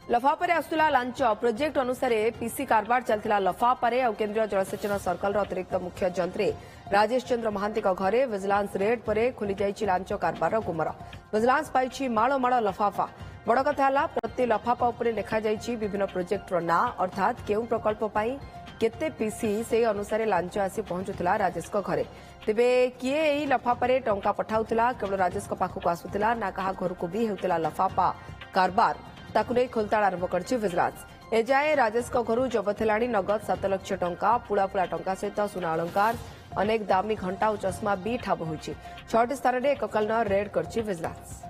लफाफे आसुला launch project अनुसार PC कारबार चलता लफाफे और केन्द्रीय जलसेचन सर्कल अतिरिक्त मुख्य जंत्री राजेश चंद्र महांती घरे विजिलेंस रेड पर खोली जाइछि लांच कारबार गुमर। विजिलेंस पाइछि माଳ माଳ लफाफा। बड़ कथा है प्रति लफाफा उपर लिखा जाइछि विभिन्न प्रोजेक्टर ना अर्थात केउ प्रकल्प पाई केते पीसी से अनुसार लांच आसी पहुंचुला राजेश घरे। तेबे किए एही लफाफे टंका पठाउतिला केवल राजेश पाखक आसुतिला ना कहा घर को भी हेउतिला लफाफा कारबार ताकु नहीं खोलताड़ आरंभ करछि विजिलेंस। एजाए राजेश घर जबत हेलाणी नगद 7 लाख टंका पुड़ा पुड़ा टंका सहित सुना अलंकार अनेक दामी घंटा और चश्मा भी ठाब होइछि। 6टी स्थान में एककालीन रेड करछि विजिलेंस।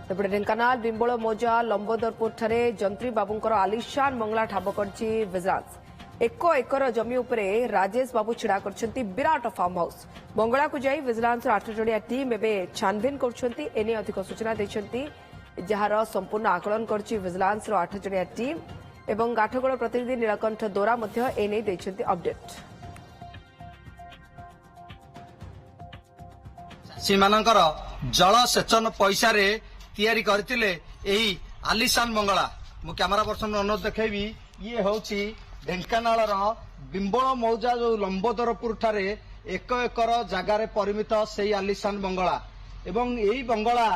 तेपटे ढेंकानाल बिंबोल मोजा लंबोदरपुर ठारे जंत्री बाबूंकर आलिशान मंगला ठाब करछि विजिलेंस। 1 एकर जमी उपरे राजेश बाबू छिड़ा करछंती विराट फार्म हाउस। मंगला को जाई विजिलेंस 8 जणिया टीम एबे छानबीन करछंती। एने अधिक सूचना दैछंती जहार संपूर्ण आकलन करछि विजिलेंस 8 जणिया टीम एवं गाठगोड़ प्रतिनिधि नीलकंठ दोरा मध्य एने दैछंती अपडेट। सीमानकर जलसेचन पैसा रे तैयारी करथिले एही आलिशान मंगला। मु कैमरा पर्सन अनुरोध देखैबी ये होछि ढेंकानाल बिंबोल मौजा जो लंबोदरपुर ठारे 1 एकर जगार परिमित से आलिशान बंगला एवं यही बंगला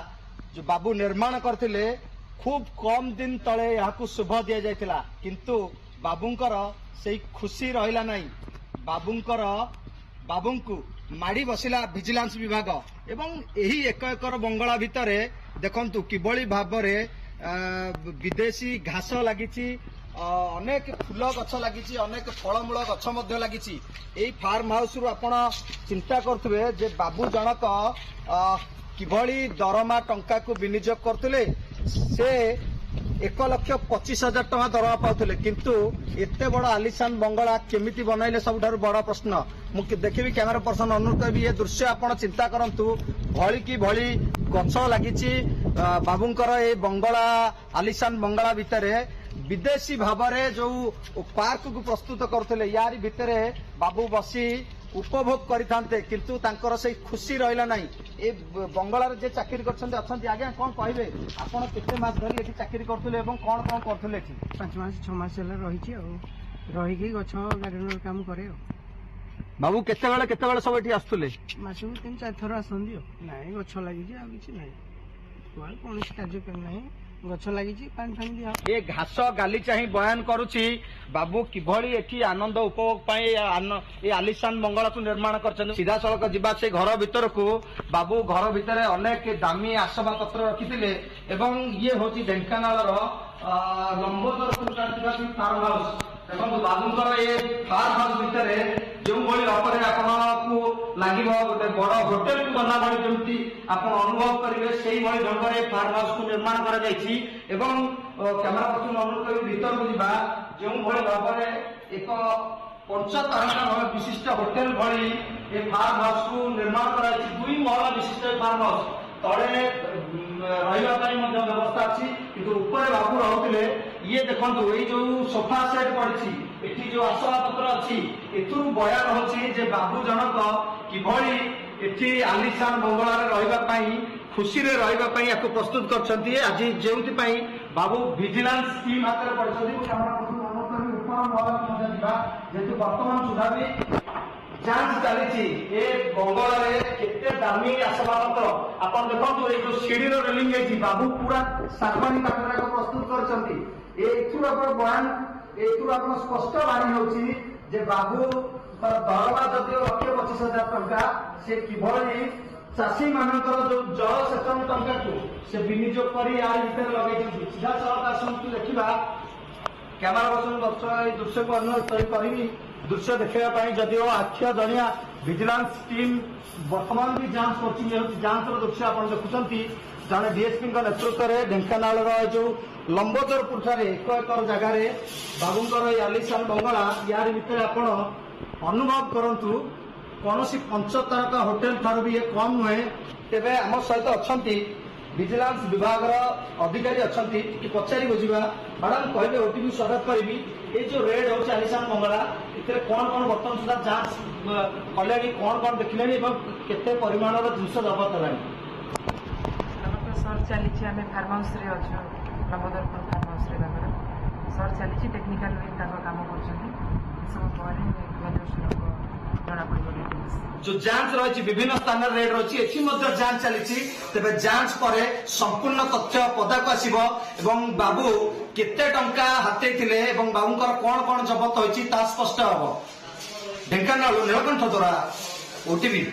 जो बाबू निर्माण करथिले खूब कम दिन तले यहाँ शुभ दि जाइथिला किंतु बाबूंकर से खुशी रहिला नहीं। बाबूंकु माड़ी बसिला विजिलेंस विभाग एवं यही 1 एकर बंगला भितरे देखंतु किबळी भाबरे विदेशी घास लागिची अनेक फूल गछ लगी अनेक फलमूल गछ लगी। फार्म हाउस रु आपण चिंता करुवे जे बाबू जनक किभली दरमा टंका को विनियोग करते से 1,25,000 टंका दरमा पाउथिले किंतु एते बड़ आलिशान बंगला केमिति बनैले सबठारु बड़ प्रश्न। मुझे देखी कैमेरा पर्सन अनुरोध करी ये दृश्य आपण चिंता करंतु भली की भली गछ लगी बाबूंकर ए बंगला आलिशान बंगला भितरे विदेशी भावरे जो पार्क को प्रस्तुत करते यार भितरे बाबू बसी उपभोग करते किंतु तांकर से खुशी रहिला नहीं। ए बंगलार जे चाकरी करछन्ते अछन्ती आज्ञा कोन कहबे आपण केते मास धरि एठी चाकरी करथुले एवं कोन कोन करथुले एठी 5 मास 6 मास हेले रहिछि रही की गछ गार्डन काम करे बाबू केते बेले सब एठी आस्तुले मासु 3-4 थर आसंदी नाही गछ लागि जे आ किछि नाही कोन कोन कार्यक्रम नाही गछ लगी पानी फानी दिया ये घास गाली चाही बयान करुची बाबू किभली एठी आनंद उपभोग पाए ये आलिशान बंगला को निर्माण कर सीधा सड़क जीवा से घर भीतर को बाबू घर भितर अनेक दामी आसवा पत्र रखिथिले एवं ये होची ढेंकानाल लंबोदरपुर फार्म हाउस देखो बाबूंकर ये फार्म हाउस भितर जो भली भाव में आपको लगे गोटे बड़ होटेल को बना भाई जमी आप अनुभव करेंगे से ढंग से फार्म हाउस को निर्माण कर कैमेरा पर्सन अनुरोध कर भीतर को जा जो भली भाव में एक 5 तारका विशिष्ट होटेल भली ये फार्म हाउस को निर्माण कर 2 महला विशिष्ट फार्म हाउस तले रही व्यवस्था अच्छी किंतु ऊपर बाबू रहते ये देखो ये जो सोफा सेट पड़ी एटी जो आसवा पत्र अच्छी एथुरु बयान होची बाबू जनक किभली एटी आलिशान बंगला रही खुशी रे रही या प्रस्तुत कर आज जो बाबू विजिलेंस टीम हाथ में पड़ी जेहेतु बर्तमान सुधा भी जांच चली बंगला केते दामी आसबाबपत्र आप देखो ये जो सीढ़ी रेलिंग है बाबू पूरा सागवानी काठर प्रस्तुत कर बयान आप स्पष्ट बाणी होची बाबू दरमा जदि 1,25,000 टंका से किभली चाषी मानकर जो जलसेचन टंका को से विनियोग कर भितर लगे सीधा सड़क आसतु देखा कैमेरा पर्सन दर्शक दृश्य को अनुरोध करी दृश्य देखा जदिव 8 जणिया विजिलेंस टीम वर्तमान भी जांच कर जांच दृश्य आप देखुं जड़े डीएसपी नेतृत्व में ढेंकानाल जो लंबोदरपुर ठारे 1 एकर जगार बाबूंकर आलिशान बंगला यार भितर आप अनुभव करूँ कौन 5 तारका होटेल ठार भी कम नुहे। तेरे आम सहित अच्छा विजिलेंस विभाग अधिकारी अच्छा पचारि बुझा मैडम कहले ओटीपी स्वागत करी ये जो रेड हो आलिशान बंगला इतने कौन कौन बर्तमान सुधा जांच कले कौन कौन देखिले केते परिमाण जिनस जबत है चली आम फार्म हाउस अच्छु लंबोदरपुर फार्म हाउस सर्च चली टेक्निकाल काम कर जना पड़े जो जांच रही विभिन्न स्थान रेड रही एथि जांच चली तेरे जांच पर संपूर्ण तथ्य पदाक आसब एवं बाबू केते टंका हाथे थिले एवं बाबूंकर कौन कौन जबत होती स्पष्ट हम ढेंकानाल नीलकंठ द्वारा ओटीवी।